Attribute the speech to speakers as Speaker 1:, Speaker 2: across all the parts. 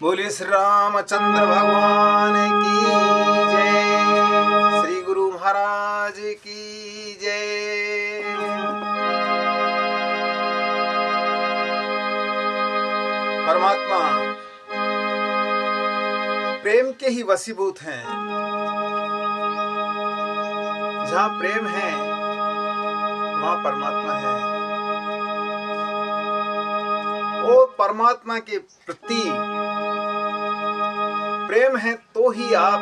Speaker 1: बोलिए श्री रामचंद्र भगवान की जय, श्री गुरु महाराज की जय। परमात्मा प्रेम के ही वशीभूत हैं। जहाँ प्रेम है वहाँ परमात्मा है। वो परमात्मा के प्रति प्रेम है तो ही आप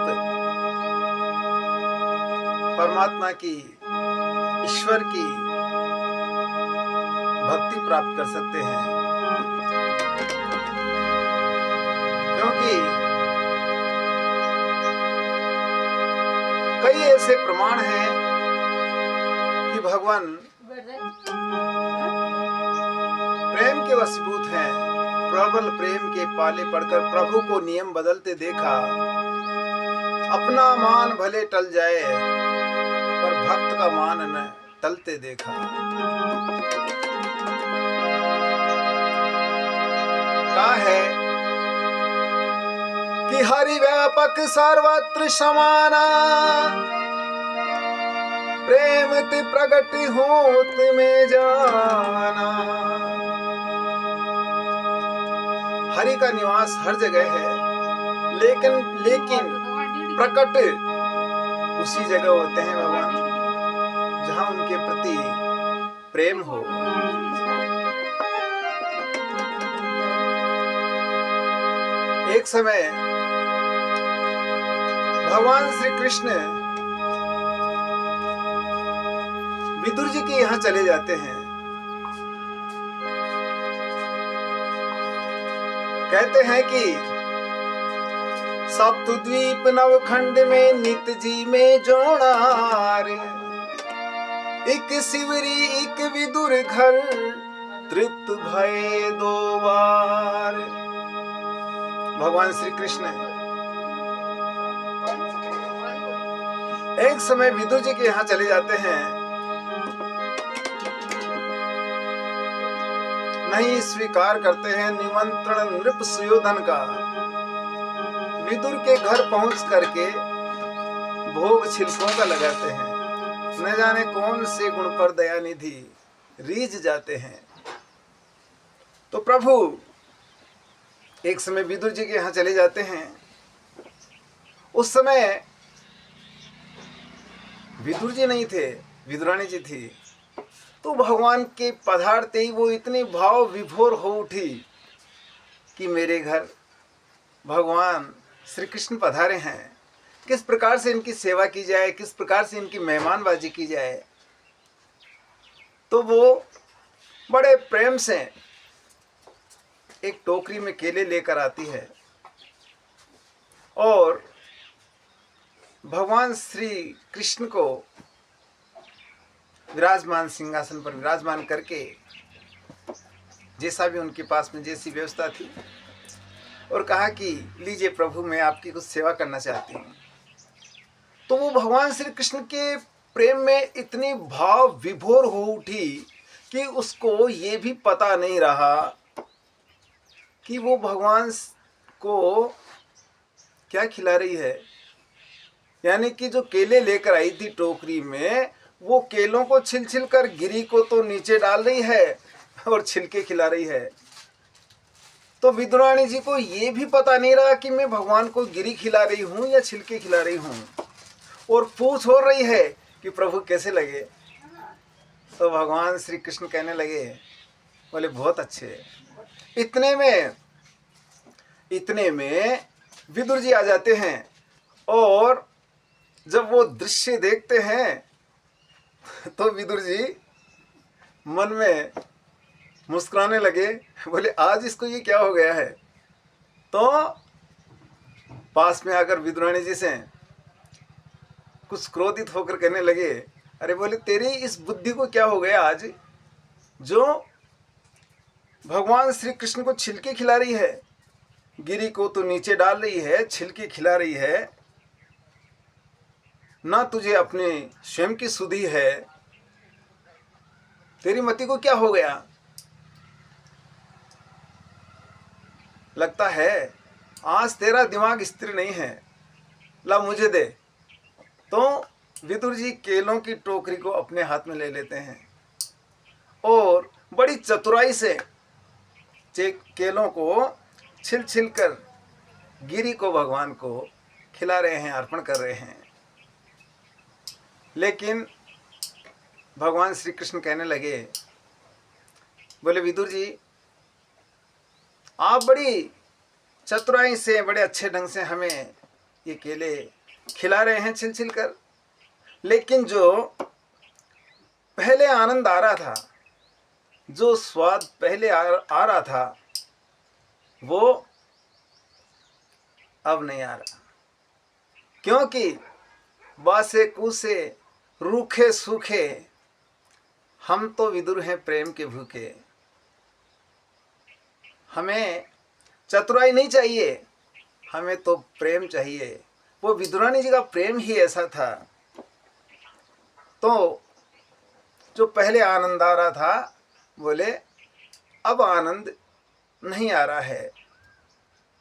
Speaker 1: परमात्मा की, ईश्वर की भक्ति प्राप्त कर सकते हैं। क्योंकि कई ऐसे प्रमाण हैं कि भगवान प्रेम के वशीभूत हैं। प्रबल प्रेम के पाले पड़कर प्रभु को नियम बदलते देखा। अपना मान भले टल जाए पर भक्त का मान न टलते देखा। कहा है कि हरि व्यापक सर्वत्र समाना, प्रेम ते प्रगट होत में जाना। हरि का निवास हर जगह है, लेकिन प्रकट उसी जगह होते हैं भगवान जहां उनके प्रति प्रेम हो। एक समय भगवान श्री कृष्ण विदुर जी के यहाँ चले जाते हैं। कहते हैं कि सप्तद्वीप नवखंड में नित जी में जोड़ार, एक शिवरी एक विदुर घर तृप्त भये दो बार। भगवान श्री कृष्ण एक समय विदुर जी के यहाँ चले जाते हैं। नहीं स्वीकार करते हैं निमंत्रण नृप सुयोधन का। विदुर के घर पहुंच करके भोग छिलकों का लगाते हैं। न जाने कौन से गुण पर दयानिधि रीझ जाते हैं। तो प्रभु एक समय विदुर जी के यहाँ चले जाते हैं। उस समय विदुर जी नहीं थे, विदुरानी जी थी। तो भगवान के पधारते ही वो इतनी भाव विभोर हो उठी कि मेरे घर भगवान श्री कृष्ण पधारे हैं, किस प्रकार से इनकी सेवा की जाए, किस प्रकार से इनकी मेहमानबाजी की जाए। तो वो बड़े प्रेम से एक टोकरी में केले लेकर आती है और भगवान श्री कृष्ण को विराजमान सिंहासन पर विराजमान करके, जैसा भी उनके पास में जैसी व्यवस्था थी, और कहा कि लीजिए प्रभु मैं आपकी कुछ सेवा करना चाहती हूँ। तो वो भगवान श्री कृष्ण के प्रेम में इतनी भाव विभोर हो उठी कि उसको ये भी पता नहीं रहा कि वो भगवान को क्या खिला रही है। यानी कि जो केले लेकर आई थी टोकरी में, वो केलों को छिल छिल कर गिरी को तो नीचे डाल रही है और छिलके खिला रही है। तो विदुरानी जी को ये भी पता नहीं रहा कि मैं भगवान को गिरी खिला रही हूँ या छिलके खिला रही हूँ, और पूछ हो रही है कि प्रभु कैसे लगे। तो भगवान श्री कृष्ण कहने लगे, बोले बहुत अच्छे। इतने में विदुर जी आ जाते हैं और जब वो दृश्य देखते हैं तो विदुर जी मन में मुस्कुराने लगे। बोले आज इसको ये क्या हो गया है। तो पास में आकर विदुरानी जी से कुछ क्रोधित होकर कहने लगे, अरे बोले तेरी इस बुद्धि को क्या हो गया आज, जो भगवान श्री कृष्ण को छिलके खिला रही है, गिरी को तो नीचे डाल रही है, छिलके खिला रही है, ना तुझे अपने स्वयं की सुधि है, तेरी मति को क्या हो गया। लगता है आज तेरा दिमाग स्थिर नहीं है, ला मुझे दे। तो विदुर जी केलों की टोकरी को अपने हाथ में ले लेते हैं और बड़ी चतुराई से केलों को छिल छिल कर गिरी को भगवान को खिला रहे हैं, अर्पण कर रहे हैं। लेकिन भगवान श्री कृष्ण कहने लगे, बोले विदुर जी आप बड़ी चतुराई से, बड़े अच्छे ढंग से हमें ये केले खिला रहे हैं छिल छिल कर, लेकिन जो पहले आनंद आ रहा था, जो स्वाद पहले आ रहा था, वो अब नहीं आ रहा। क्योंकि बासे कूसे रूखे सूखे, हम तो विदुर हैं प्रेम के भूखे। हमें चतुराई नहीं चाहिए, हमें तो प्रेम चाहिए। वो विदुरानी जी का प्रेम ही ऐसा था। तो जो पहले आनंद आ रहा था, बोले अब आनंद नहीं आ रहा है।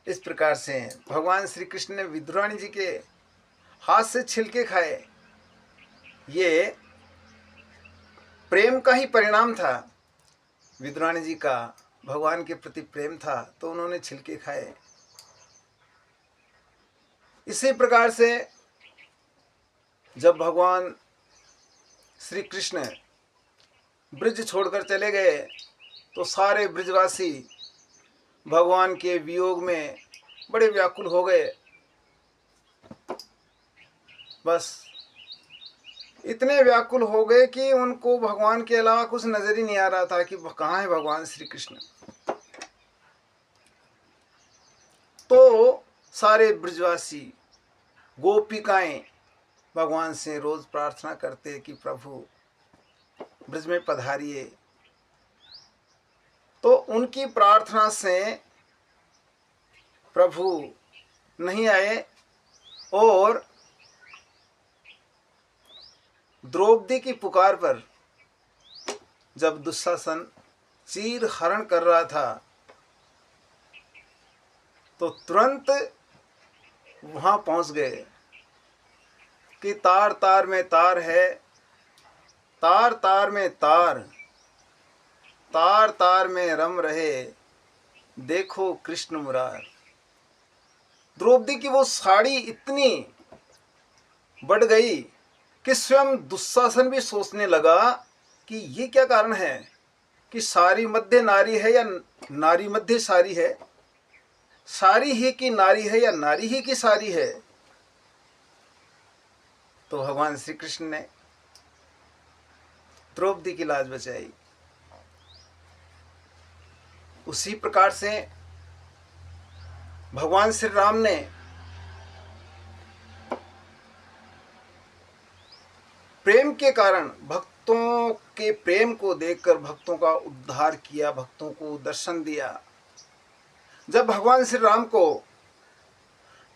Speaker 1: इस प्रकार से भगवान श्री कृष्ण ने विदुरानी जी के हाथ से छिलके खाए। ये प्रेम का ही परिणाम था। विदुरानी जी का भगवान के प्रति प्रेम था, तो उन्होंने छिलके खाए। इसी प्रकार से जब भगवान श्री कृष्ण ब्रिज छोड़कर चले गए, तो सारे ब्रिजवासी भगवान के वियोग में बड़े व्याकुल हो गए। बस इतने व्याकुल हो गए कि उनको भगवान के अलावा कुछ नजर ही नहीं आ रहा था कि कहाँ है भगवान श्री कृष्ण। तो सारे ब्रिजवासी गोपिकाएं भगवान से रोज प्रार्थना करते कि प्रभु ब्रिज में पधारिए। तो उनकी प्रार्थना से प्रभु नहीं आए और द्रौपदी की पुकार पर जब दुशासन चीर हरण कर रहा था, तो तुरंत वहां पहुंच गए कि तार तार में तार है, तार तार में तार, तार तार में रम रहे, देखो कृष्ण मुरार। द्रौपदी की वो साड़ी इतनी बढ़ गई कि स्वयं दुशासन भी सोचने लगा कि ये क्या कारण है कि सारी मध्य नारी है या नारी मध्य सारी है, सारी ही की नारी है या नारी ही की सारी है। तो भगवान श्री कृष्ण ने द्रौपदी की लाज बचाई। उसी प्रकार से भगवान श्री राम ने प्रेम के कारण भक्तों के प्रेम को देखकर भक्तों का उद्धार किया, भक्तों को दर्शन दिया। जब भगवान श्री राम को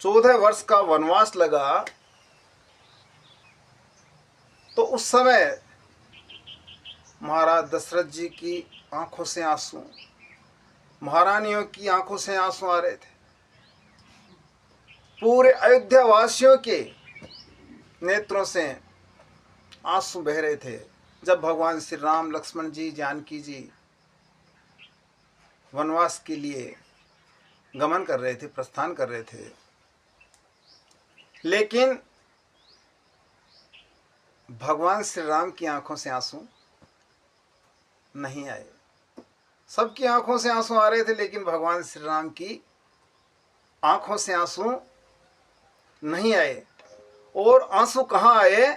Speaker 1: 14 वर्ष का वनवास लगा, तो उस समय महाराज दशरथ जी की आंखों से आंसू, महारानियों की आंखों से आंसू आ रहे थे, पूरे अयोध्या वासियों के नेत्रों से आंसू बह रहे थे। जब भगवान श्री राम, लक्ष्मण जी, जानकी जी वनवास के लिए गमन कर रहे थे, प्रस्थान कर रहे थे, लेकिन भगवान श्री राम की आंखों से आंसू नहीं आए। सबकी आंखों से आंसू आ रहे थे, लेकिन भगवान श्री राम की आंखों से आंसू नहीं आए। और आंसू कहां आए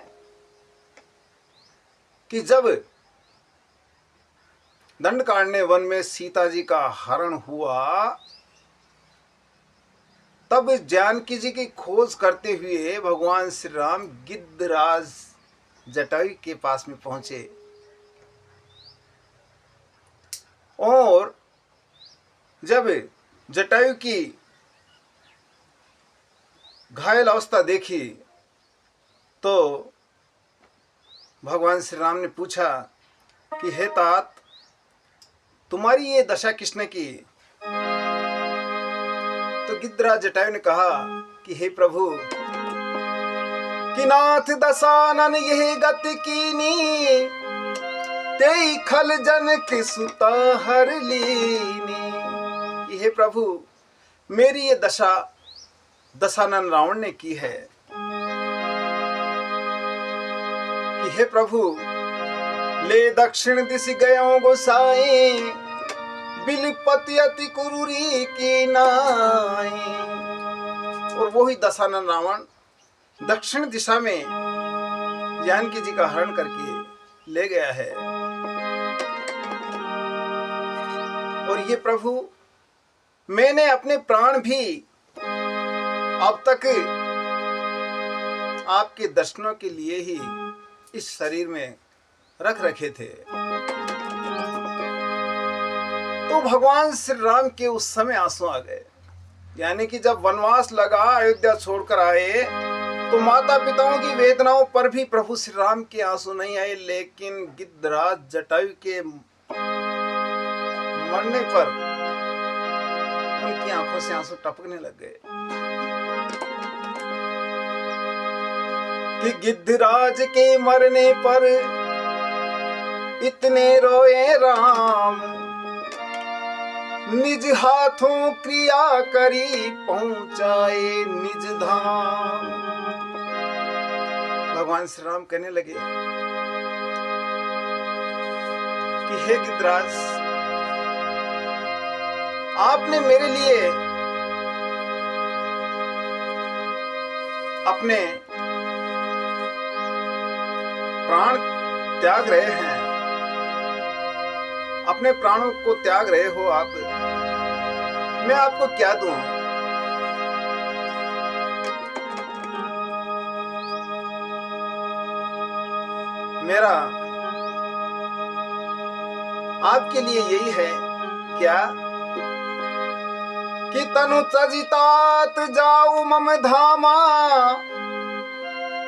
Speaker 1: कि जब दंडकारण्य वन में सीता जी का हरण हुआ, तब जानकी जी की खोज करते हुए भगवान श्री राम गिद्धराज जटायु के पास में पहुंचे और जब जटायु की घायल अवस्था देखी, तो भगवान श्री राम ने पूछा कि हे तात, तुम्हारी ये दशा किसने की? तो गिद्धराज जटायु ने कहा कि हे प्रभु, कि नाथ दशानन यही गति कीनी, तेई खल जन के सुता हर लीनी। हे प्रभु, मेरी ये दशा दशानन रावण ने की है कि हे प्रभु, ले दक्षिण दिश गयो गोसाई, बिलपति अति कुरूरी की नाई। और वही दशानन रावण दक्षिण दिशा में जानकी जी का हरण करके ले गया है। और ये प्रभु, मैंने अपने प्राण भी अब तक आपके दर्शनों के लिए ही इस शरीर में रख रखे थे। तो भगवान श्री राम के उस समय आंसू आ गए, यानी कि जब वनवास लगा, अयोध्या छोड़कर आए, तो माता पिताओं की वेदनाओं पर भी प्रभु श्री राम के आंसू नहीं आए, लेकिन गिद्धराज जटायु के मरने पर उनकी आंखों से आंसू टपकने लग गए कि गिद्धराज के मरने पर इतने रोए राम, निज हाथों क्रिया करी पहुंचाए निज धाम। भगवान श्री राम कहने लगे कि हे गिद्धराज, आपने मेरे लिए अपने प्राण त्याग रहे हैं, अपने प्राणों को त्याग रहे हो आप, मैं आपको क्या दूं? मेरा आपके लिए यही है क्या कि तनु तजितात जाऊ मम धामा,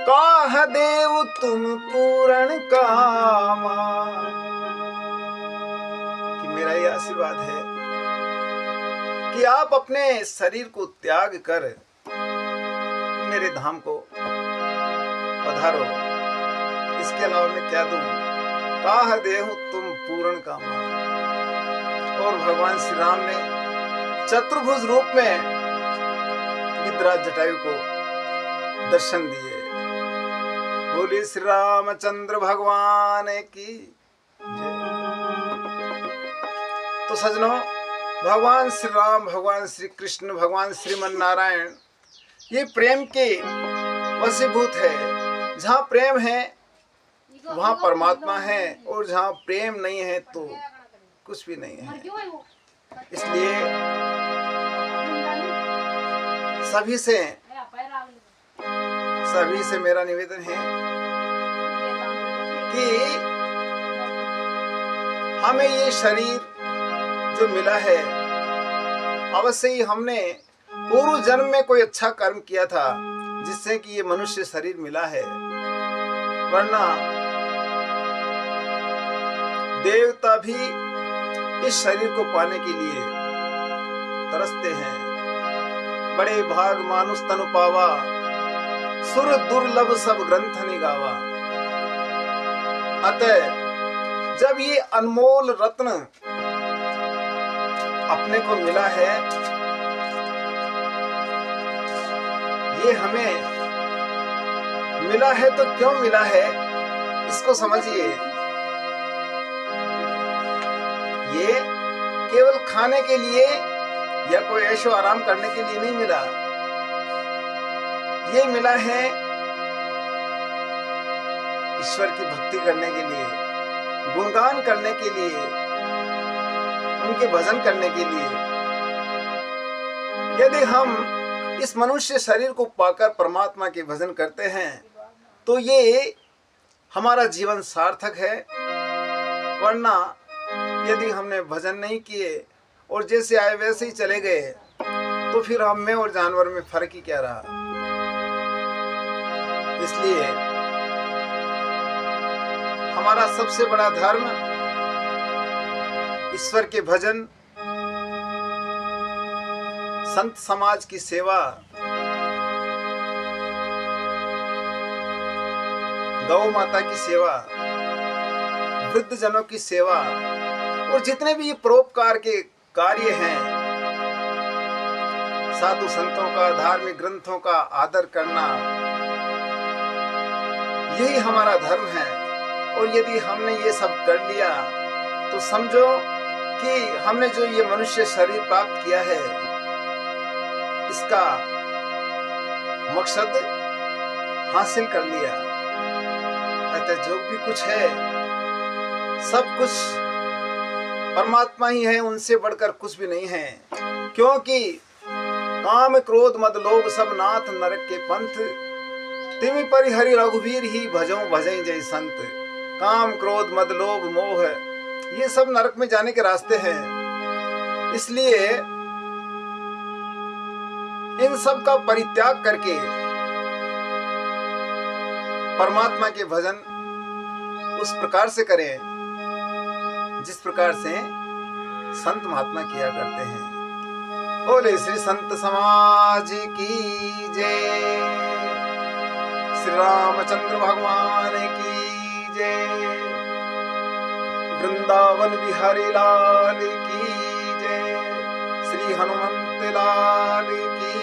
Speaker 1: काह देव तुम पूर्ण कामा। कि मेरा ये आशीर्वाद है कि आप अपने शरीर को त्याग कर मेरे धाम को पधारो, इसके अलावा मैं क्या दूं? काह देव तुम पूर्ण कामा। और भगवान श्री राम ने चतुर्भुज रूप में गिद्धराज जटायु को दर्शन दिए। बोले श्री रामचंद्र भगवान की जय। तो सजनों, भगवान श्री राम, भगवान श्री कृष्ण, भगवान श्रीमन नारायण ये प्रेम के वशीभूत है। जहाँ प्रेम है वहाँ परमात्मा है, और जहाँ प्रेम नहीं है तो कुछ भी नहीं है। इसलिए सभी से मेरा निवेदन है कि हमें ये शरीर जो मिला है, अवश्य ही हमने पूर्व जन्म में कोई अच्छा कर्म किया था जिससे कि ये मनुष्य शरीर मिला है, वरना देवता भी इस शरीर को पाने के लिए तरसते हैं। बड़े भाग मानुष तनु पावा, सुर दुर्लभ सब ग्रंथ निगावा। अतः जब ये अनमोल रत्न अपने को मिला है, ये हमें मिला है तो क्यों मिला है, इसको समझिए। ये केवल खाने के लिए या कोई ऐशो आराम करने के लिए नहीं मिला, ये मिला है ईश्वर की भक्ति करने के लिए, गुणगान करने के लिए, उनके भजन करने के लिए। यदि हम इस मनुष्य शरीर को पाकर परमात्मा के भजन करते हैं तो ये हमारा जीवन सार्थक है, वरना यदि हमने भजन नहीं किए और जैसे आए वैसे ही चले गए तो फिर हम में और जानवर में फर्क ही क्या रहा। इसलिए हमारा सबसे बड़ा धर्म ईश्वर के भजन, संत समाज की सेवा, गौ माता की सेवा, वृद्ध जनों की सेवा और जितने भी ये परोपकार के कार्य हैं, साधु संतों का, धार्मिक ग्रंथों का आदर करना, यही हमारा धर्म है। और यदि हमने ये सब कर लिया तो समझो कि हमने जो ये मनुष्य शरीर प्राप्त किया है, इसका मकसद हासिल कर लिया। अतः जो भी कुछ है सब कुछ परमात्मा ही है, उनसे बढ़कर कुछ भी नहीं है। क्योंकि काम क्रोध मद लोभ सब नाथ नरक के पंथ, तिमि परिहरि रघुवीर ही भजो भजई जय संत। काम क्रोध मद लोभ मोह ये सब नरक में जाने के रास्ते हैं। इसलिए इन सब का परित्याग करके परमात्मा के भजन उस प्रकार से करें जिस प्रकार से संत महात्मा किया करते हैं। बोले श्री संत समाज की जय, श्री रामचंद्र भगवान की जय, वृंदावन बिहारी लाल की जय, श्री हनुमंत लाल की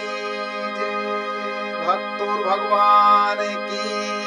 Speaker 1: जय, भक्तों भगवान की